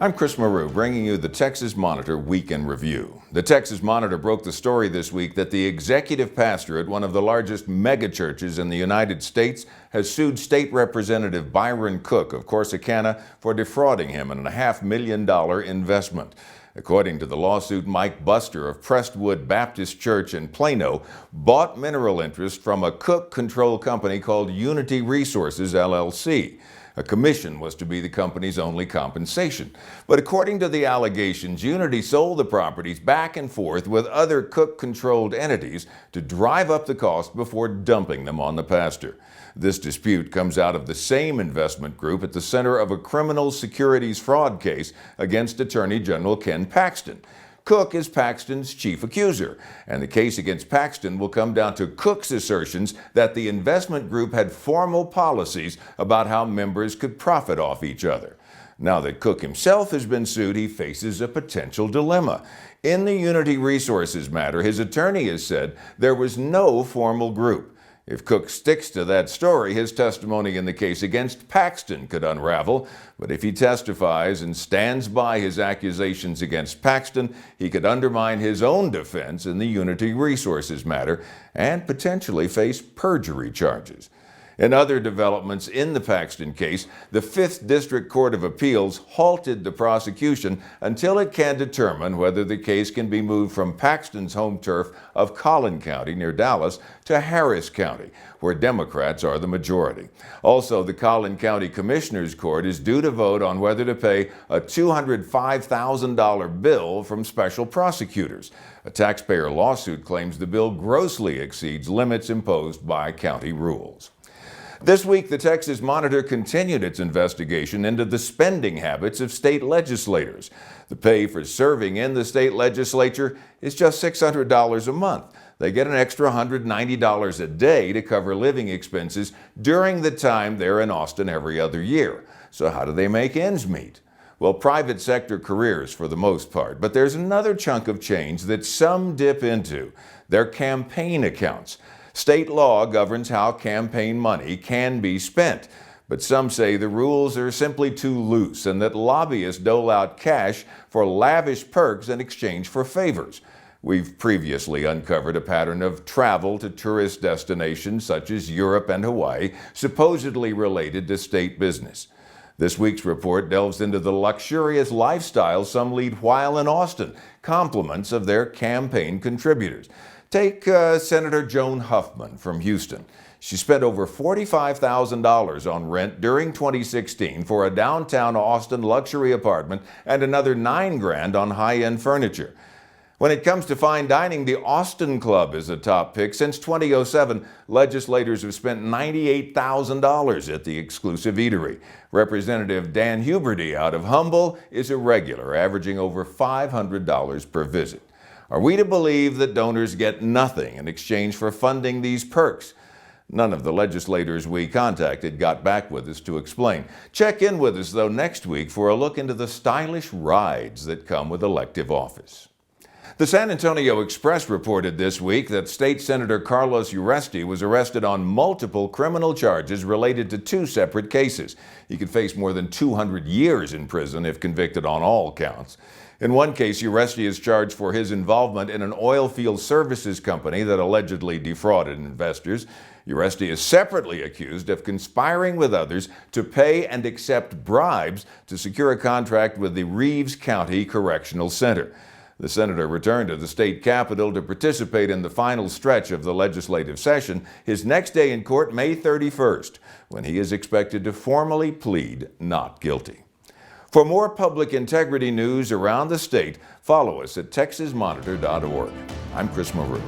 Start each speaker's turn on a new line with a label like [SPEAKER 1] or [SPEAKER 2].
[SPEAKER 1] I'm Chris Marrou, bringing you the Texas Monitor Week in Review. The Texas Monitor broke the story this week that the executive pastor at one of the largest megachurches in the United States has sued State Representative Byron Cook of Corsicana for defrauding him in a $500,000 investment. According to the lawsuit, Mike Buster of Prestwood Baptist Church in Plano bought mineral interest from a Cook-controlled company called Unity Resources, LLC. A commission was to be the company's only compensation. But according to the allegations, Unity sold the properties back and forth with other Cook-controlled entities to drive up the cost before dumping them on the pastor. This dispute comes out of the same investment group at the center of a criminal securities fraud case against Attorney General Ken Paxton. Cook is Paxton's chief accuser, and the case against Paxton will come down to Cook's assertions that the investment group had formal policies about how members could profit off each other. Now that Cook himself has been sued, he faces a potential dilemma. In the Unity Resources matter, his attorney has said there was no formal group. If Cook sticks to that story, his testimony in the case against Paxton could unravel. But if he testifies and stands by his accusations against Paxton, he could undermine his own defense in the Unity Resources matter and potentially face perjury charges. In other developments in the Paxton case, the 5th District Court of Appeals halted the prosecution until it can determine whether the case can be moved from Paxton's home turf of Collin County near Dallas to Harris County, where Democrats are the majority. Also, the Collin County Commissioners Court is due to vote on whether to pay a $205,000 bill from special prosecutors. A taxpayer lawsuit claims the bill grossly exceeds limits imposed by county rules. This week, the Texas Monitor continued its investigation into the spending habits of state legislators. The pay for serving in the state legislature is just $600 a month. They get an extra $190 a day to cover living expenses during the time they're in Austin every other year. So how do they make ends meet? Well, private sector careers for the most part, but there's another chunk of change that some dip into: their campaign accounts. State law governs how campaign money can be spent, but some say the rules are simply too loose and that lobbyists dole out cash for lavish perks in exchange for favors. We've previously uncovered a pattern of travel to tourist destinations such as Europe and Hawaii, supposedly related to state business. This week's report delves into the luxurious lifestyle some lead while in Austin, compliments of their campaign contributors. Take Senator Joan Huffman from Houston. She spent over $45,000 on rent during 2016 for a downtown Austin luxury apartment and another $9,000 on high-end furniture. When it comes to fine dining, the Austin Club is a top pick. Since 2007, legislators have spent $98,000 at the exclusive eatery. Representative Dan Huberty out of Humble is a regular, averaging over $500 per visit. Are we to believe that donors get nothing in exchange for funding these perks? None of the legislators we contacted got back with us to explain. Check in with us, though, next week for a look into the stylish rides that come with elective office. The San Antonio Express reported this week that State Senator Carlos Uresti was arrested on multiple criminal charges related to 2 separate cases. He could face more than 200 years in prison if convicted on all counts. In one case, Uresti is charged for his involvement in an oil field services company that allegedly defrauded investors. Uresti is separately accused of conspiring with others to pay and accept bribes to secure a contract with the Reeves County Correctional Center. The senator returned to the state capitol to participate in the final stretch of the legislative session, his next day in court May 31st, when he is expected to formally plead not guilty. For more public integrity news around the state, follow us at texasmonitor.org. I'm Chris Marrou.